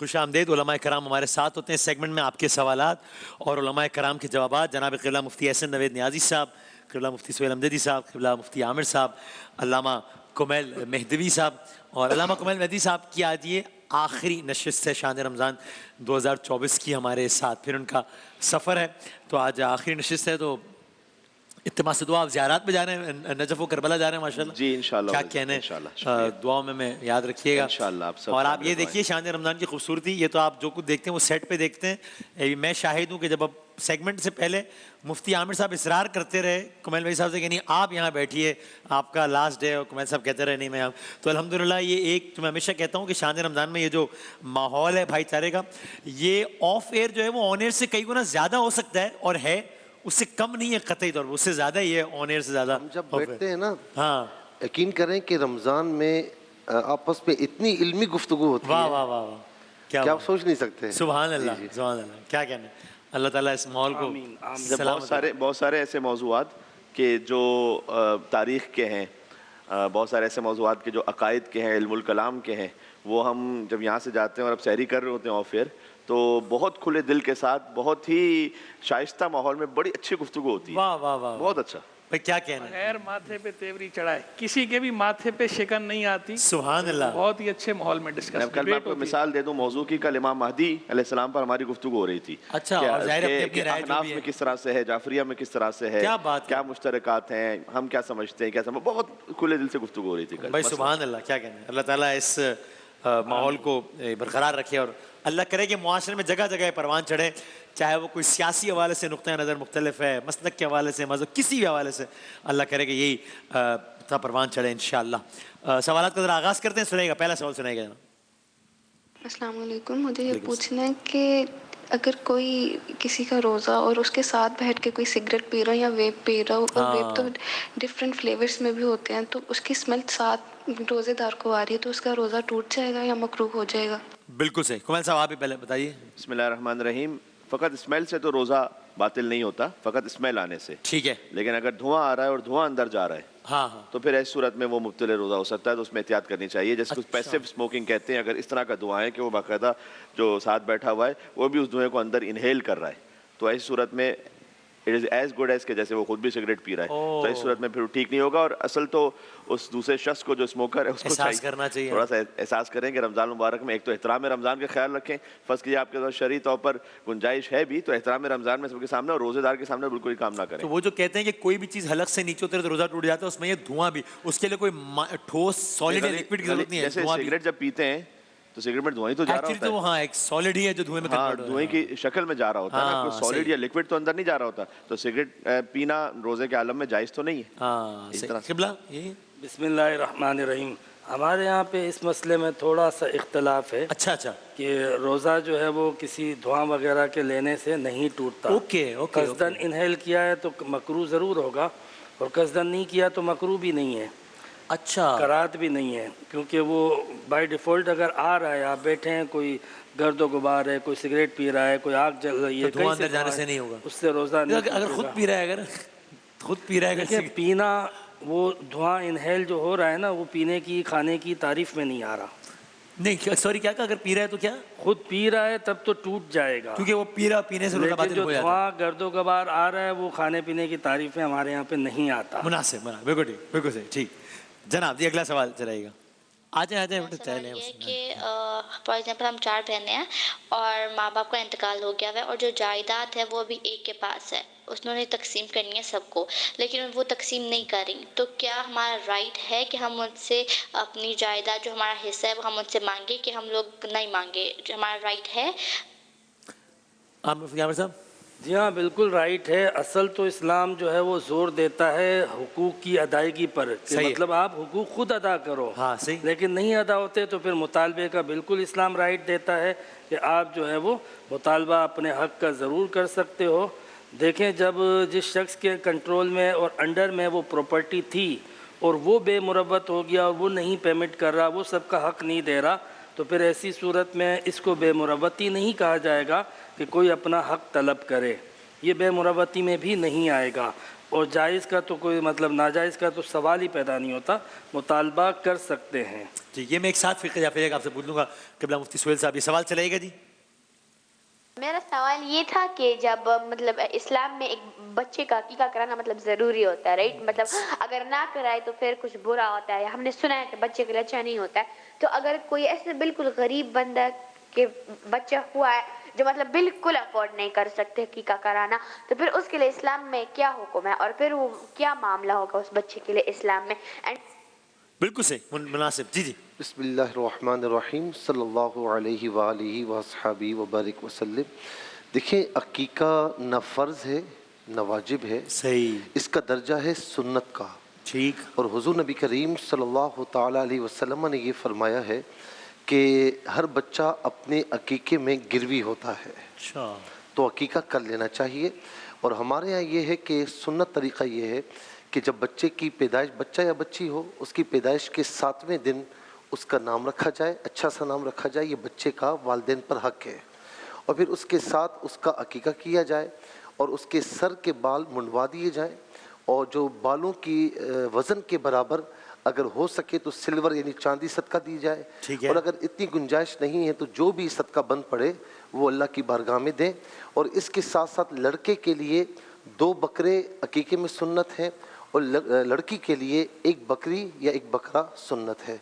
خوش آمدید. علماء کرام ہمارے ساتھ ہوتے ہیں سیگمنٹ میں آپ کے سوالات اور علماء کرام کے جوابات. جناب قبلہ مفتی احسن نوید نیازی صاحب, قبلہ مفتی سہیل امجدی صاحب, قبلہ مفتی عامر صاحب, علامہ کمیل مہدوی صاحب. اور علامہ کمیل مہدوی صاحب کی آج یہ آخری نشست ہے شان رمضان 2024 کی ہمارے ساتھ, پھر ان کا سفر ہے تو آج آخری نشست ہے. تو اجتماع سے دعا, آپ زیارات پہ جا رہے ہیں, نجف و کربلا جا رہے ہیں ماشاءاللہ. جی انشاءاللہ. کیا کہنے, دعاؤں میں یاد رکھیے گا انشاءاللہ. آپ سب اور آپ یہ دیکھیے شان رمضان کی خوبصورتی, یہ تو آپ جو کچھ دیکھتے ہیں وہ سیٹ پہ دیکھتے ہیں. میں شاہد ہوں کہ جب اب سیگمنٹ سے پہلے مفتی عامر صاحب اصرار کرتے رہے کمیل بھائی صاحب سے کہ نہیں آپ یہاں بیٹھیے, آپ کا لاسٹ ڈے, اور کمیل صاحب کہتے رہے نہیں میں یہاں. تو الحمدللہ یہ ایک, تو میں ہمیشہ کہتا ہوں کہ شان رمضان میں یہ جو ماحول ہے بھائی چارے کا, یہ آف ایئر جو ہے وہ آن ایئر سے کئی گنا زیادہ ہو سکتا ہے, اور ہے اس سے کم نہیں ہے قطعی طور پر, اس سے زیادہ ہی ہے آن ایئر سے زیادہ. ہم جب بیٹھتے ہیں نا, ہاں یقین کریں کہ رمضان میں آپس میں اتنی علمی گفتگو ہوتی ہے, واہ واہ واہ واہ, کیا آپ سوچ نہیں سکتے. سبحان اللہ, سبحان اللہ, کیا کہنا ہے. اللہ تعالیٰ اس ماحول کو بہت سارے ایسے موضوعات کہ جو تاریخ کے ہیں, بہت سارے ایسے موضوعات کے جو عقائد کے ہیں, علم الکلام کے ہیں, وہ ہم جب یہاں سے جاتے ہیں اور اب سحری کر رہے ہوتے ہیں آف ایئر, تو بہت کھلے دل کے ساتھ, بہت ہی شائستہ ماحول میں بڑی اچھی گفتگو ہوتی ہے. واہ واہ واہ, بہت اچھا. بھائی کیا کہنا ہے. غیر ماتھے پہ تیوری چڑھائے, کسی کے بھی ماتھے پہ شکن نہیں آتی. سبحان اللہ. بہت ہی اچھے ماحول میں ڈسکس. کل میں آپ کو مثال دے دوں موضوع کی, کل امام مہدی علیہ السلام پر ہماری گفتگو ہو رہی تھی. اچھا, اور ظاہر اپنی اپنی رائے احناف میں کس طرح سے ہے, جعفریہ میں کس طرح سے ہے, کیا بات, کیا مشترکات ہیں, ہم کیا سمجھتے ہیں, کیا بہت کھلے دل سے گفتگو ہو رہی تھی کل. بھائی سبحان اللہ, کیا کہنا ہے. اللہ تعالیٰ اس ماحول کو برقرار رکھے, اور اللہ کرے کہ معاشرے میں جگہ جگہ پروان چڑھے, چاہے وہ کوئی سیاسی حوالے سے نقطہ نظر مختلف ہے, مسلک کے حوالے سے, مذہب کسی بھی حوالے سے, اللہ کرے کہ یہی پروان چڑھے انشاءاللہ. سوالات کا ذرا آغاز کرتے ہیں, سنائے گا پہلا سوال, سنائے گا. السلام علیکم. مجھے یہ پوچھنا ہے کہ اگر کوئی کسی کا روزہ اور اس کے ساتھ بیٹھ کے کوئی سگریٹ پی رہا یا ویپ پی رہا ہو, اور ویپ تو ڈفرینٹ فلیورز میں بھی ہوتے ہیں, تو اس کی اسمیل ساتھ روزے دار کو آ رہی ہے, تو اس کا روزہ ٹوٹ جائے گا یا مکروہ ہو جائے گا؟ بالکل صحیح. کمیل صاحب آپ بھی پہلے بتائیے. بسم اللہ الرحمن الرحیم. فقط اسمیل سے تو روزہ باطل نہیں ہوتا, فقط اسمیل آنے سے. ٹھیک ہے, لیکن اگر دھواں آ رہا ہے اور دھواں اندر جا رہا ہے, ہاں ہاں, تو پھر ایسی صورت میں وہ مبتل روزہ ہو سکتا ہے, تو اس میں احتیاط کرنی چاہیے. جیسے کچھ پیسو اسموکنگ کہتے ہیں, اگر اس طرح کا دھواں ہے کہ وہ باقاعدہ جو ساتھ بیٹھا ہوا ہے وہ بھی اس دھوئیں کو اندر انہیل کر رہا ہے, تو ایسی صورت میں it is as good as کہ جیسے وہ خود بھی سگریٹ پی رہا ہے, تو اس صورت میں پھر ٹھیک نہیں ہوگا. اور اصل تو اس دوسرے شخص کو جو اسموکر ہے اس کو احساس کرنا چاہیے, تھوڑا سا احساس کریں کہ رمضان مبارک میں ایک تو احترام رمضان کا خیال رکھیں. فرض کیجیے آپ کے پاس شرعی طور پر گنجائش ہے بھی, تو احترام رمضان میں سب کے سامنے اور روزے دار کے سامنے بالکل ہی کام نہ کریں. تو وہ جو کہتے ہیں کہ کوئی بھی چیز حلق سے نیچے اترے تو روزہ ٹوٹ جاتا ہے, اس میں یہ دھواں بھی, اس کے لیے کوئی ٹھوس سالڈ یا لکوڈ کی ضرورت نہیں ہے. جیسے سگریٹ جب پیتے ہیں تو سگریٹ میں دھواں ہی تو جا رہا ہوتا ہے. تو ہاں ایک سالڈ ہی ہے جو دھوئیں میں کنورٹ ہو رہا ہے, دھوئیں کی شکل میں جا رہا ہوتا ہے نا, کوئی سالڈ یا لکوڈ تو اندر نہیں جا رہا ہوتا. تو سگریٹ پینا روزے کے عالم میں جائز تو نہیں ہے. ہاں قبلہ. بسم اللہ الرحمن الرحیم. ہمارے یہاں پہ اس مسئلے میں تھوڑا سا اختلاف ہے. اچھا اچھا, کہ روزہ جو ہے وہ کسی دھواں وغیرہ کے لینے سے نہیں ٹوٹتا. Okay okay. قصدن انہیل کیا ہے تو مکروہ ضرور ہوگا, اور قصدن نہیں کیا تو مکروہ بھی نہیں ہے. اچھا, کرات بھی نہیں ہے, کیونکہ وہ بائی ڈیفالٹ اگر آ رہا ہے, آپ بیٹھے ہیں, کوئی گرد و غبار ہے, کوئی سگریٹ پی رہا ہے, کوئی آگ جل رہی ہے, دھواں اندر جانے سے نہیں ہوگا, اس سے روزہ نہیں. اگر خود پی رہا ہے, اگر خود پی رہا ہے, دیکھیں پینا, وہ دھواں انہیل جو ہو رہا ہے نا, وہ پینے کی کھانے کی تعریف میں نہیں آ رہا. نہیں سوری, کیا اگر پی رہا ہے تو کیا خود پی رہا ہے تب تو ٹوٹ جائے گا, کیونکہ وہ پینے سے روزہ باطل ہو جاتا ہے. دھواں گرد و غبار آ رہا ہے وہ کھانے پینے کی تعریف میں ہمارے یہاں پہ نہیں آتا. مناسب, بالکل ٹھیک, بالکل صحیح. ٹھیک جناب, یہ اگلا سوال چلائے گا. آ جائیں سوال یہ ہے کہ فار ایگزامپل ہم 4 بہنیں ہیں اور ماں باپ کا انتقال ہو گیا ہے, اور جو جائیداد ہے وہ بھی ایک کے پاس ہے, انہوں نے تقسیم کرنی ہے سب کو, لیکن وہ تقسیم نہیں کر رہی, تو کیا ہمارا رائٹ ہے کہ ہم ان سے اپنی جائیداد جو ہمارا حصہ ہے وہ ہم ان سے مانگے, کہ ہم لوگ نہیں مانگے, جو ہمارا رائٹ ہے؟ عامر صاحب. جی ہاں بالکل رائٹ ہے. اصل تو اسلام جو ہے وہ زور دیتا ہے حقوق کی ادائیگی پر, کہ مطلب آپ حقوق خود ادا کرو, لیکن نہیں ادا ہوتے تو پھر مطالبے کا بالکل اسلام رائٹ دیتا ہے کہ آپ جو ہے وہ مطالبہ اپنے حق کا ضرور کر سکتے ہو. دیکھیں, جب جس شخص کے کنٹرول میں اور انڈر میں وہ پراپرٹی تھی اور وہ بے مروت ہو گیا اور وہ نہیں پیمنٹ کر رہا, وہ سب کا حق نہیں دے رہا, تو پھر ایسی صورت میں اس کو بے مروتی نہیں کہا جائے گا کہ کوئی اپنا حق طلب کرے, یہ بے مروتی میں بھی نہیں آئے گا. اور جائز کا تو کوئی مطلب ناجائز کا تو سوال ہی پیدا نہیں ہوتا، مطالبہ کر سکتے ہیں. جی یہ میں ایک ساتھ فقہ جعفری آپ سے پوچھ لوں گا. قبلہ مفتی سہیل صاحب یہ سوال چلے گا. جی میرا سوال یہ تھا کہ جب مطلب اسلام میں ایک بچے کا عقیقہ کرانا مطلب ضروری ہوتا ہے رائٹ، مطلب اگر نہ کرائے تو پھر کچھ برا ہوتا ہے، ہم نے سنا ہے کہ بچے کے لیے اچھا نہیں ہوتا ہے. تو اگر کوئی ایسے بالکل غریب بندہ کہ بچہ ہوا ہے جو مطلب بالکل افورڈ نہیں کر سکتے عقیقہ کرانا، تو پھر اس کے لیے اسلام میں کیا حکم ہے اور پھر وہ کیا معاملہ ہوگا اس بچے کے لیے اسلام میں؟ بالکل صحیح مناسب. جی جی بسم اللہ الرحمن الرحیم صلی اللہ علیہ وآلہ وصحبہ وبارک وسلم. دیکھیں عقیقہ نہ فرض ہے نہ واجب ہے، صحیح، اس کا درجہ ہے سنت کا. ٹھیک. اور حضور نبی کریم صلی اللہ تعالیٰ علیہ وسلم نے یہ فرمایا ہے کہ ہر بچہ اپنے عقیقے میں گروی ہوتا ہے، اچھا تو عقیقہ کر لینا چاہیے. اور ہمارے یہاں یہ ہے کہ سنت طریقہ یہ ہے کہ جب بچے کی پیدائش، بچہ یا بچی ہو، اس کی پیدائش کے 7ویں دن اس کا نام رکھا جائے، اچھا سا نام رکھا جائے. یہ بچے کا والدین پر حق ہے. اور پھر اس کے ساتھ اس کا عقیقہ کیا جائے اور اس کے سر کے بال منڈوا دیے جائیں، اور جو بالوں کی وزن کے برابر اگر ہو سکے تو سلور یعنی چاندی صدقہ دی جائے. اور اگر اتنی گنجائش نہیں ہے تو جو بھی صدقہ بن پڑے وہ اللہ کی بارگاہ میں دیں. اور اس کے ساتھ ساتھ لڑکے کے لیے 2 بکرے عقیقے میں سنت ہیں اور لڑکی کے لیے 1 بکری یا 1 بکرا سنت ہے.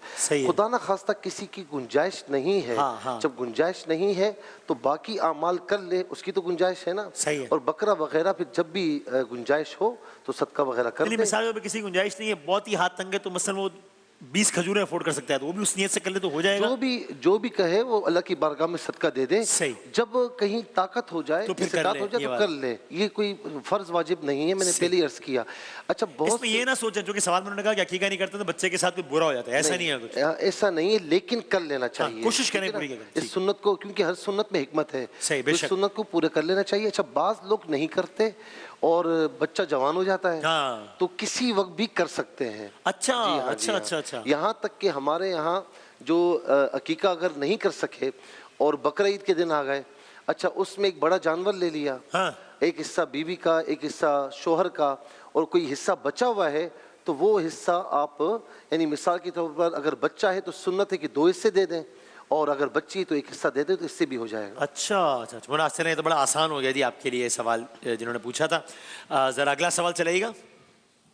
خدا نہ خواستہ کسی کی گنجائش نہیں ہے، جب گنجائش نہیں ہے تو باقی اعمال کر لے، اس کی تو گنجائش ہے نا. اور بکرا وغیرہ پھر جب بھی گنجائش ہو تو صدقہ وغیرہ کر دے. مثال پہ کسی گنجائش نہیں ہے، بہت ہی ہاتھ تنگ ہے، تو مثلا وہ 20 کھجوریں افورڈ کر سکتا ہے، تو وہ بھی اس نیت سے کر لے تو ہو جائے گا. جو بھی کہے وہ اللہ کی بارگاہ میں صدقہ دے دیں. جب کہیں طاقت ہو جائے، استطاعت ہو جائے تو کر لے. یہ کوئی فرض واجب نہیں ہے، میں نے پہلے عرض کیا. اچھا بہت یہ نہ سوچیں جو کہ سوال میں انہوں نے کہا کہ عقیقہ نہیں کرتے تو بچے کے ساتھ کوئی برا ہو جاتا ہے، ایسا نہیں ہے کچھ. ایسا نہیں ہے، لیکن کر لینا چاہیے، کوشش کریں پوری کریں اس سنت کو، کیونکہ ہر سنت میں حکمت ہے، اس سنت کو پورے کر لینا چاہیے. اچھا بعض لوگ نہیں کرتے اور بچہ جوان ہو جاتا ہے تو کسی وقت بھی کر سکتے ہیں. اچھا اچھا اچھا اچھا. یہاں تک کہ ہمارے یہاں جو عقیقہ اگر نہیں کر سکے اور بقرعید کے دن آ گئے، اچھا اس میں ایک بڑا جانور لے لیا، ایک حصہ بیوی کا، ایک حصہ شوہر کا، اور کوئی حصہ بچا ہوا ہے تو وہ حصہ آپ، یعنی مثال کے طور پر اگر بچہ ہے تو سنت ہے کہ 2 حصے دے دیں، اور اگر بچی تو 1 حصہ دے دیں، تو اس سے بھی ہو جائے گا. اچھا اچھا مناسب ہے، تو بڑا آسان ہو گیا جی آپ کے لیے سوال جنہوں نے پوچھا تھا. ذرا اگلا سوال چلے گا.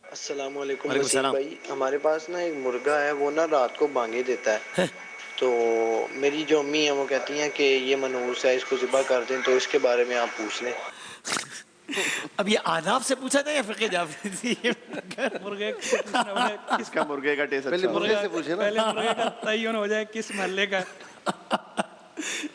السلام علیکم وسیم بھائی. ہمارے پاس نا ایک مرغا ہے، وہ نا رات کو بانگے دیتا ہے، تو میری جو امی ہیں وہ کہتی ہیں کہ یہ منحوس ہے، اس کو ذبح کر دیں، تو اس کے بارے میں آپ پوچھ لیں. اب یہ آداب سے پوچھا تھا یا فقہ جعفری تھی؟ مرغے کس کا مرغے کا ٹیسٹ پہلے مرغے سے پوچھے نا، پہلے مرغے کا تعین ہو جائے کس محلے کا.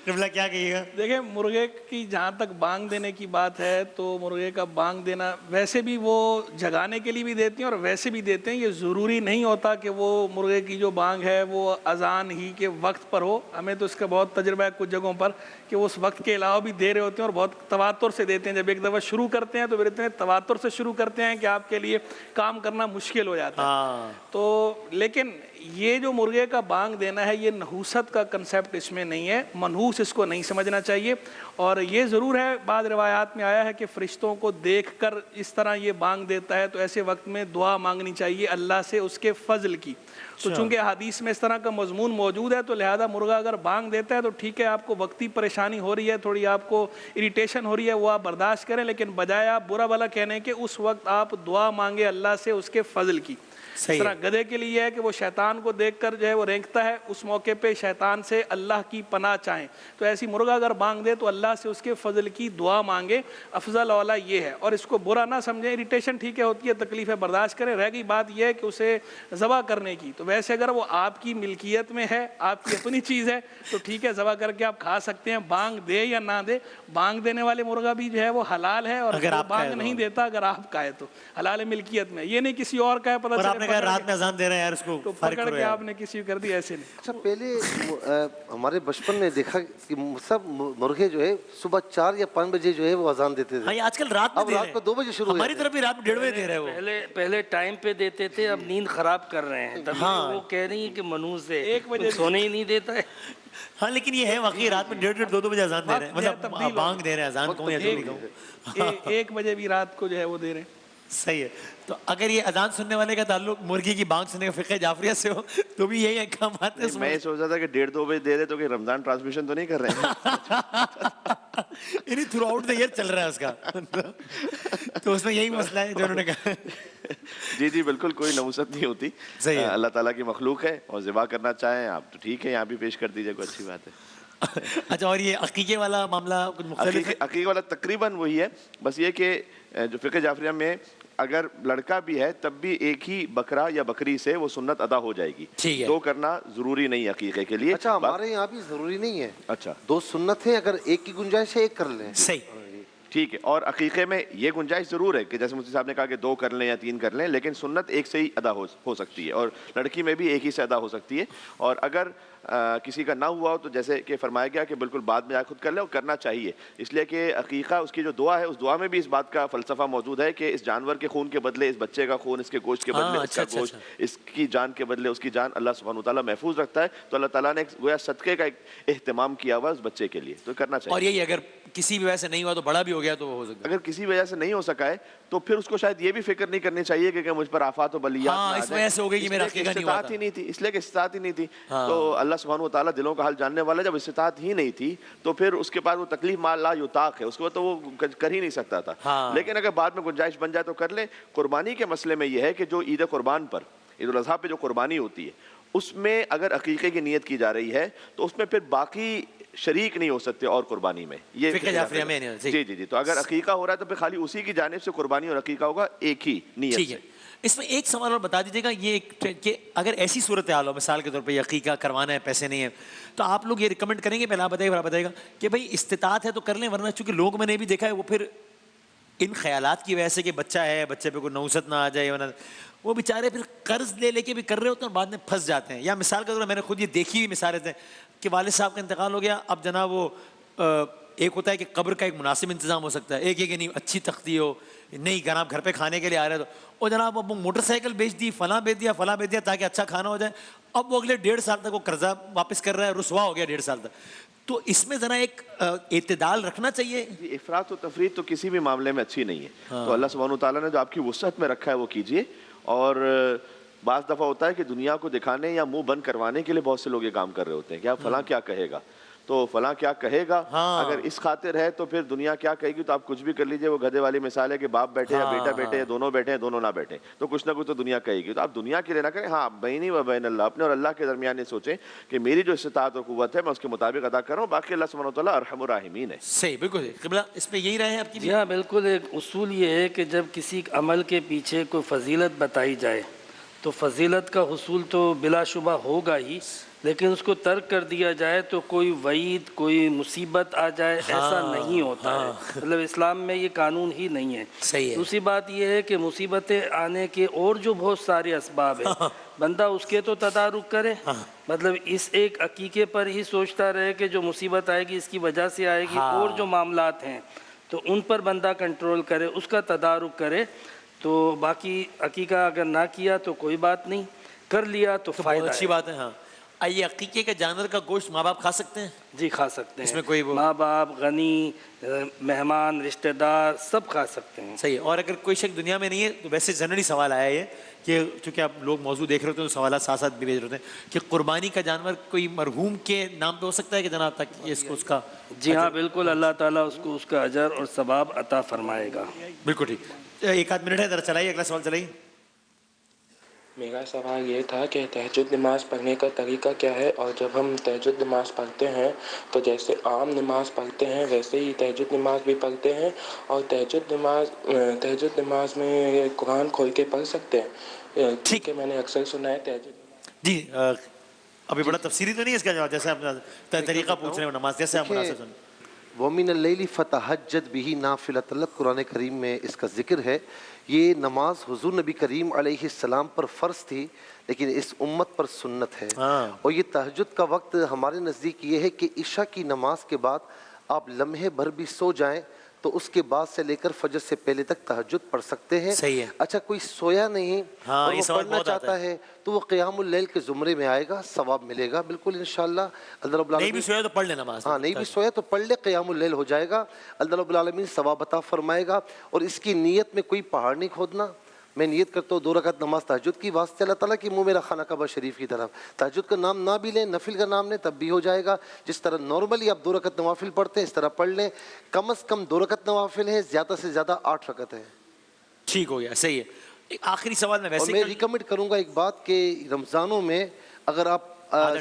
قبلہ کیا کہیے گا؟ دیکھیں مرغے کی جہاں تک بانگ دینے کی بات ہے تو مرغے کا بانگ دینا ویسے بھی وہ جگانے کے لیے بھی دیتے ہیں اور ویسے بھی دیتے ہیں. یہ ضروری نہیں ہوتا کہ وہ مرغے کی جو بانگ ہے وہ اذان ہی کے وقت پر ہو. ہمیں تو اس کا بہت تجربہ ہے کچھ جگہوں پر کہ وہ اس وقت کے علاوہ بھی دے رہے ہوتے ہیں اور بہت تواتر سے دیتے ہیں. جب ایک دفعہ شروع کرتے ہیں تو پھر اتنے تواتر سے شروع کرتے ہیں کہ آپ کے لیے کام کرنا مشکل ہو جاتا ہے. تو لیکن یہ جو مرغے کا بانگ دینا ہے یہ نحوست کا کنسیپٹ اس میں نہیں ہے، منحوس اس کو نہیں سمجھنا چاہیے. اور یہ ضرور ہے بعض روایات میں آیا ہے کہ فرشتوں کو دیکھ کر اس طرح یہ بانگ دیتا ہے، تو ایسے وقت میں دعا مانگنی چاہیے اللہ سے اس کے فضل کی. تو چونکہ حدیث میں اس طرح کا مضمون موجود ہے تو لہذا مرغا اگر بانگ دیتا ہے تو ٹھیک ہے، آپ کو وقتی پریشانی ہو رہی ہے، تھوڑی آپ کو اریٹیشن ہو رہی ہے، وہ آپ برداشت کریں، لیکن بجائے آپ برا بھلا کہنے کے اس وقت آپ دعا مانگے اللہ سے اس کے فضل کی. اس طرح گدھے کے لیے ہے کہ وہ شیطان کو دیکھ کر جو ہے وہ رینگتا ہے، اس موقع پہ شیطان سے اللہ کی پناہ چاہیں. تو ایسی مرغا اگر بانگ دے تو اللہ سے اس کے فضل کی دعا مانگے، افضل اولا یہ ہے. اور اس کو برا نہ سمجھیں، اریٹیشن ٹھیک ہے ہوتی ہے، تکلیفیں برداشت کریں. رہ گئی بات یہ ہے کہ اسے ذبح کرنے کی، تو ویسے اگر وہ آپ کی ملکیت میں ہے، آپ کی اپنی چیز ہے تو ٹھیک ہے، ذبح کر کے آپ کھا سکتے ہیں، بانگ دے یا نہ دے. بانگ دینے والے مرغا بھی جو ہے وہ حلال ہے، اور اگر بانگ نہیں دیتا اگر آپ کا ہے تو حلال ملکیت میں، یہ نہیں کسی اور کا ہے پتہ چلے رات میں اذان دے رہے ہیں یار اس کو تو پکڑ کے آپ نے کسی کر دی، ایسے نہیں. اچھا پہلے ہمارے بچپن میں دیکھا کہ سب مرغے جو ہے صبح 4 یا 5 بجے جو ہے وہ اذان دیتے تھے. آج کل رات میں اب رات کو 2 بجے شروع، ہماری طرف بھی رات میں 1:30 بجے دے رہے ہیں. پہلے ٹائم پہ دیتے تھے، اب نیند خراب کر رہے ہیں. وہ کہہ رہی ہیں کہ منحوس ہے، 1 بجے سونے ہی نہیں دیتا ہے. ہاں لیکن یہ ہے واقعی رات میں 1:30 2 بجے اذان دے رہے ہیں، مطلب بانگ دے رہے ہیں، اذان کہوں یا جو بھی کہوں. 1 بجے بھی رات کو جو ہے وہ دے رہے ہیں. صحیح ہے. تو اگر یہ اذان سننے والے کا تعلق مرغی کی بانگ سننے کا فقہ جعفریہ سے ہو تو بھی یہی احکامات ہیں. میں سوچ رہا تھا کہ 1:30-2 بجے دے رہے تو کہ رمضان ٹرانسمیشن تو نہیں کر رہے ہیں. یعنی تھرو آؤٹ دا ایئر چل رہا ہے اس کا. تو اس میں یہی مسئلہ ہے جو انہوں نے کہا. جی جی بالکل کوئی نوست نہیں ہوتی. اللہ تعالیٰ کی مخلوق ہے اور ذبح کرنا چاہیں آپ تو ٹھیک ہے یہاں بھی پیش کر دیجیے, کوئی اچھی بات ہے. اچھا, اور یہ عقیقے والا معاملہ کچھ مختلف ہے؟ عقیقے والا تقریباً وہی ہے, بس یہ کہ جو فقہ جعفریہ میں اگر لڑکا بھی ہے تب بھی ایک ہی بکرا یا بکری سے وہ سنت ادا ہو جائے گی. 2 کرنا ضروری نہیں عقیقے کے لیے. اچھا, ہمارے یہاں بھی ضروری نہیں ہے. اچھا, 2 سنت ہیں, اگر ایک کی گنجائش ہے 1 کر لیں. صحیح, ٹھیک ہے. اور عقیقے میں یہ گنجائش ضرور ہے کہ جیسے مفتی صاحب نے کہا کہ 2 کر لیں یا 3 کر لیں, لیکن سنت ایک سے ہی ادا ہو سکتی ہے, اور لڑکی میں بھی ایک ہی سے ادا ہو سکتی ہے. اور اگر کسی کا نہ ہوا ہو تو جیسے کہ فرمایا گیا کہ بالکل بعد میں خود کر لے, اور کرنا چاہیے, اس لیے کہ عقیقہ اس کی جو دعا ہے اس دعا میں بھی اس بات کا فلسفہ موجود ہے کہ اس جانور کے خون کے بدلے اس بچے کا خون, اس کے گوشت کے بدلے اس کا گوشت, اس کی جان کے بدلے اس کی جان اللہ سبحانہ وتعالیٰ محفوظ رکھتا ہے. تو اللہ تعالیٰ نے گویا صدقے کا ایک اہتمام کیا ہوا اس بچے کے لیے, تو کرنا چاہیے. اور یہی اگر کسی بھی وجہ سے نہیں ہوا تو بڑا بھی ہو گیا تو وہ ہو سکتا ہے. اگر کسی وجہ سے نہیں ہو سکا ہے تو پھر اس کو شاید یہ بھی فکر نہیں کرنی چاہیے کہ مجھ پر آفات و بلیات اس وجہ سے ہو گئی کہ میرا عقیقہ نہیں ہوا تھا. استطاعت ہی نہیں تھی, اس لیے کہ استطاعت ہی نہیں تھی. تو اللہ سبحانہ وتعالیٰ دلوں کا حال جاننے والا, جب استطاعت ہی نہیں تھی تو پھر اس کے بعد وہ تکلیف ما لا یطاق ہے, اس کے بعد تو وہ کر ہی نہیں سکتا تھا. لیکن اگر بعد میں گنجائش بن جائے تو کر لیں. قربانی کے مسئلے میں یہ ہے کہ جو عید قربان پر, عید الاضحیٰ پہ جو قربانی ہوتی ہے اس میں اگر عقیقے کی نیت کی جا رہی ہے تو اس میں پھر باقی شریک نہیں ہو سکتے اور قربانی میں. یہ فقہ جعفریہ میں جی جی جی. تو اگر عقیقہ ہو رہا ہے تو پھر خالی اسی کی جانب سے قربانی اور عقیقہ ہوگا ایک ہی نیت سے. اس میں ایک سوال اور بتا دیجیے گا, یہ کہ اگر ایسی صورتحال ہو, مثال کے طور پہ عقیقہ کروانا ہے, پیسے نہیں ہیں, تو آپ لوگ یہ ریکمنڈ کریں گے, پہلے آپ بتائیے گا کہ بھائی استطاعت ہے تو کر لیں, ورنہ چونکہ لوگ میں نے بھی دیکھا ہے وہ پھر ان خیالات کی وجہ سے کہ بچہ ہے, بچے پہ کوئی نوست نہ آ جائے, وہ بیچارے پھر قرض لے کے بھی کر رہے ہوتے ہیں اور بعد میں پھنس جاتے ہیں. یا مثال کے طور پر میں نے خود یہ دیکھی ہوئی مثالیں تھیں کہ والد صاحب کا انتقال ہو گیا, اب جناب وہ ایک ہوتا ہے کہ قبر کا ایک مناسب انتظام ہو سکتا ہے, ایک ہے کہ نہیں اچھی تختی ہو, نہیں جناب گھر پہ کھانے کے لیے آ رہے تو, اور جناب اب وہ موٹر سائیکل بیچ دی, فلاں بیچ دیا تاکہ اچھا کھانا ہو جائے. اب وہ اگلے 1.5 سال تک وہ قرضہ واپس کر رہا ہے, رسوا ہو گیا 1.5 سال تک. تو اس میں ذرا ایک اعتدال رکھنا چاہیے. افراط و تفریط تو کسی بھی معاملے میں اچھی نہیں ہے. تو اللہ سبحانہ وتعالیٰ نے جو آپ کی وسعت میں رکھا ہے وہ کیجیے. اور بعض دفعہ ہوتا ہے کہ دنیا کو دکھانے یا منہ بند کروانے کے لیے بہت سے لوگ یہ کام کر رہے ہوتے ہیں, کیا فلاں کیا کہے گا, تو فلاں کیا کہے گا. اگر اس خاطر ہے تو پھر دنیا کیا کہے گی, تو آپ کچھ بھی کر لیجئے. وہ گدھے والی مثال ہے کہ باپ بیٹھے یا بیٹا بیٹھے یا دونوں بیٹھے ہیں, دونوں نہ بیٹھے, تو کچھ نہ کچھ تو دنیا کہے گی. تو آپ دنیا کے لیے نہ کریں. ہاں بینی و بین اللہ, اپنے اور اللہ کے درمیان یہ سوچیں کہ میری جو استطاعت اور قوت ہے میں اس کے مطابق ادا کر رہا ہوں, باقی اللہ سبحانہ وتعالیٰ ارحم الراحمین ہے. صحیح, بالکل قبلہ اس پہ یہی رہے ہیں آپ کی. جی ہاں بالکل. ایک اصول یہ ہے کہ جب کسی عمل کے پیچھے کوئی فضیلت بتائی جائے تو فضیلت کا حصول تو بلا شبہ ہوگا ہی, لیکن اس کو ترک کر دیا جائے تو کوئی وعید, کوئی مصیبت آ جائے, ایسا نہیں ہوتا ہے. مطلب اسلام میں یہ قانون ہی نہیں ہے. دوسری بات یہ ہے کہ مصیبتیں آنے کے اور جو بہت سارے اسباب ہیں, بندہ اس کے تو تدارک کرے. مطلب اس ایک عقیقے پر ہی سوچتا رہے کہ جو مصیبت آئے گی اس کی وجہ سے آئے گی, اور جو معاملات ہیں تو ان پر بندہ کنٹرول کرے, اس کا تدارک کرے. تو باقی عقیقہ اگر نہ کیا تو کوئی بات نہیں, کر لیا تو فائدہ. اچھی بات ہے. ہاں, آئیے عقیقے کے جانور کا گوشت ماں باپ کھا سکتے ہیں؟ جی کھا سکتے ہیں. اس میں کوئی ماں باپ, غنی, مہمان, رشتہ دار سب کھا سکتے ہیں. صحیح. اور اگر کوئی شک دنیا میں نہیں ہے تو ویسے جنرلی سوال آیا ہے کہ چونکہ آپ لوگ موضوع دیکھ رہے ہوتے ہیں تو سوالات ساتھ ساتھ بھی بھیج رہے ہوتے ہیں کہ قربانی کا جانور کوئی مرحوم کے نام پہ ہو سکتا ہے کہ جناب تک اس کو اس کا. جی ہاں بالکل, اللہ تعالیٰ اس کو اس کا اجر اور ثواب عطا فرمائے گا. بالکل ٹھیک. 1 آدھ منٹ ہے, ذرا چلائیے اگلا سوال چلائیے. میرا سوال یہ تھا کہ تہجد نماز پڑھنے کا طریقہ کیا ہے, اور جب ہم تہجد نماز پڑھتے ہیں تو جیسے عام نماز پڑھتے ہیں ویسے ہی تہجد نماز بھی پڑھتے ہیں, اور تہجد نماز میں قرآن کھول کے پڑھ سکتے ہیں؟ ٹھیک ہے, میں نے اکثر سنا ہے تہجد. جی ابھی بڑا تفصیلی تو نہیں اس کا جواب, جیسے آپ طریقہ پوچھ رہے ہیں نماز, جیسے آپ مناسب سنیں. وَمِنَ اللَّيْلِ فَتَهَجَّدْ بِهِ نَافِلَةً لَكَ, قرآن کریم میں اس کا ذکر ہے. یہ نماز حضور نبی کریم علیہ السلام پر فرض تھی لیکن اس امت پر سنت ہے. اور یہ تہجد کا وقت ہمارے نزدیک یہ ہے کہ عشاء کی نماز کے بعد آپ لمحے بھر بھی سو جائیں تو اس کے بعد سے لے کر فجر سے پہلے تک تہجد پڑھ سکتے ہیں. صحیح ہے. اچھا کوئی سویا نہیں اور وہ پڑھنا چاہتا ہے تو وہ قیام اللیل کے زمرے میں آئے گا, ثواب ملے گا بالکل انشاءاللہ. اللہ رب العالمین نہیں بھی سویا تو پڑھ لے نماز. ہاں نہیں بھی سویا تو پڑھ لے, قیام اللیل ہو جائے گا, اللہ رب العالمین ثواب عطا فرمائے گا. اور اس کی نیت میں کوئی پہاڑ نہیں کھودنا. میں نیت کرتا ہوں 2 رکعت نماز تہجد کی واسطے اللہ تعالیٰ کی منہ میرا خانہ کعبہ شریف کی طرف. تہجد کا نام نہ بھی لیں, نفل کا نام لیں تب بھی ہو جائے گا. جس طرح نارملی آپ 2 رکعت نوافل پڑھتے ہیں اس طرح پڑھ لیں. کم از کم 2 رکعت نوافل ہیں, زیادہ سے زیادہ 8 رکعت ہیں. ٹھیک ہو گیا, صحیح ہے. ایک آخری سوال میں ویسے میں ریکمنڈ کروں گا ایک بات کہ رمضانوں میں اگر آپ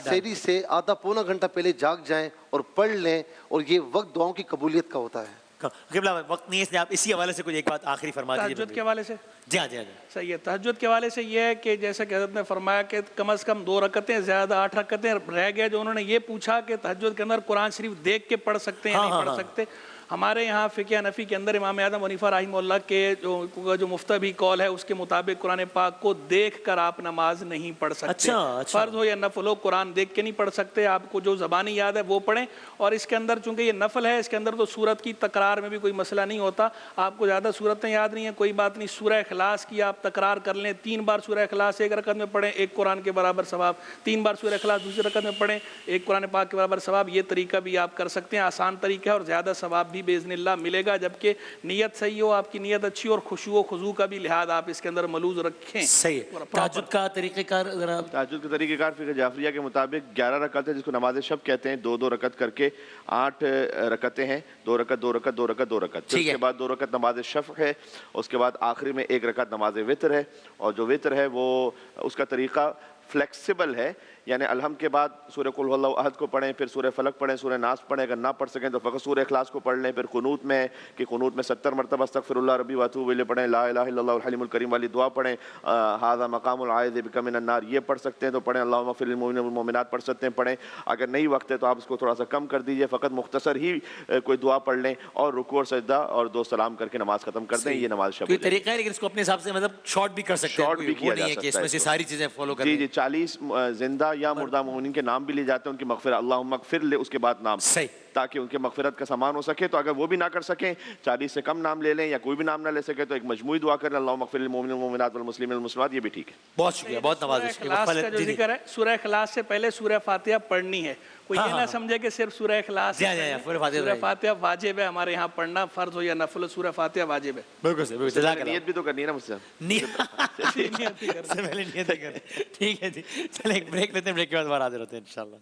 سحری سے آدھا پونا گھنٹہ پہلے جاگ جائیں اور پڑھ لیں, اور یہ وقت دعاؤں کی قبولیت کا ہوتا ہے. قبلہ وقت نہیں ہے اس لیے آپ اسی حوالے سے کچھ ایک بات آخری فرما دیجیے. تہجد کے حوالے سے جی ہاں جی ہاں صحیح ہے. تہجد کے حوالے سے یہ ہے کہ جیسے کہ حضرت نے فرمایا کہ کم از کم 2 رکعتیں, زیادہ 8 رکعتیں. رہ گئے جو انہوں نے یہ پوچھا کہ تہجد کے اندر قرآن شریف دیکھ کے پڑھ سکتے ہیں یا نہیں پڑھ سکتے. ہمارے یہاں فقہ حنفی کے اندر امام اعظم حنیفہ رحمہ اللہ کے جو مفتبی قول ہے اس کے مطابق قرآن پاک کو دیکھ کر آپ نماز نہیں پڑھ سکتے. فرض ہو یا نفل ہو, قرآن دیکھ کے نہیں پڑھ سکتے. آپ کو جو زبانی یاد ہے وہ پڑھیں. اور اس کے اندر چونکہ یہ نفل ہے, اس کے اندر تو سورت کی تکرار میں بھی کوئی مسئلہ نہیں ہوتا. آپ کو زیادہ سورتیں یاد نہیں ہیں, کوئی بات نہیں. سورہ اخلاص کی آپ تکرار کر لیں, 3 بار سورہ اخلاص 1 رکعت میں پڑھیں, 1 قرآن کے برابر ثواب. 3 بار سورہ اخلاص دوسری رکعت میں پڑھیں, 1 قرآن پاک کے برابر ثواب. یہ طریقہ بھی آپ کر سکتے ہیں, آسان طریقہ ہے اور زیادہ ثواب بھی باذن اللہ ملے گا, جبکہ نیت صحیح ہو, آپ کی نیت اچھی اور خشوع و خضوع کا بھی لحاظ آپ اس کے اندر ملوز رکھیں. صحیح ہے. تہجد کا طریقہ کار, تہجد کا طریقہ کار فقہ جعفریہ کے مطابق 11 رکعت ہے, جس کو نماز شب کہتے ہیں. 2 رکعت کر کے 8 رکعتیں ہیں. 2 رکعت 2 رکعت 2 رکعت 2 رکعت. اس کے بعد 2 رکعت نماز شفع ہے. اس کے بعد آخری میں 1 رکعت نماز وتر ہے. اور جو وتر ہے وہ اس کا طریقہ فلیکسیبل ہے, یعنی الحمد کے بعد سورہ قل هو اللہ احد کو پڑھیں, پھر سورہ فلق پڑھیں, سورہ ناس پڑھیں. اگر نہ پڑھ سکیں تو فقط سورہ اخلاص کو پڑھ لیں. پھر قنوت میں کہ قنوت میں 70 مرتبہ استغفر اللہ ربی واتوب الیہ پڑھیں, لا الہ الا اللہ الحلیم الکریم والی دعا پڑھیں, ھذا مقام العائذ بک من النار یہ پڑھ سکتے ہیں تو پڑھیں, اللہم اغفر للمؤمنین والمؤمنات پڑھ سکتے ہیں پڑھیں. اگر نہیں وقت ہے تو آپ اس کو تھوڑا سا کم کر دیجئے, فقط مختصر ہی کوئی دعا پڑھ لیں اور رکوع اور سجدہ اور 2 سلام کر کے نماز ختم کر دیں. یہ نماز شب. کوئی طریقہ ہے لیکن اس کو اپنے حساب سے مطلب شارٹ بھی کر سکتے ہیں, شارٹ بھی کیا جا نہیں ہے کہ اس میں سے ساری چیزیں فالو کریں. جی جی 40 زندہ یا مردہ مومنین کے نام بھی لیے جاتے ہیں, ان کی مغفرت, اللہم اغفر لے اس کے بعد نام, تاکہ ان کے مغفرت کا سامان ہو سکے. تو اگر وہ بھی نہ کر سکیں, 40 سے کم نام لے لیں یا کوئی بھی نام نہ لے سکے تو ایک مجموعی دعا کریں, اللہم اغفر للمؤمنین والمؤمنات والمسلمین والمسلمات. یہ بھی ٹھیک ہے. بہت شکریہ, بہت نوازش. اخلاص کا جو ذکر ہے, سورہ اخلاص سے پہلے سورہ فاتحہ پڑھنی ہے. کوئی یہ نہ سمجھے کہ صرف سورہ اخلاص, سورہ فاتحہ واجب ہے ہمارے یہاں پڑھنا, فرض ہو یا نفل, سورہ فاتحہ واجب ہے. بالکل صحیح. نیت بھی تو کرنی ہے نا مجھ سے. نیت ٹھیک ہے جی. چلیں ایک بریک لیتے ہیں, بریک کے بعد دوبارہ حاضر ہوتے ہیں انشاءاللہ.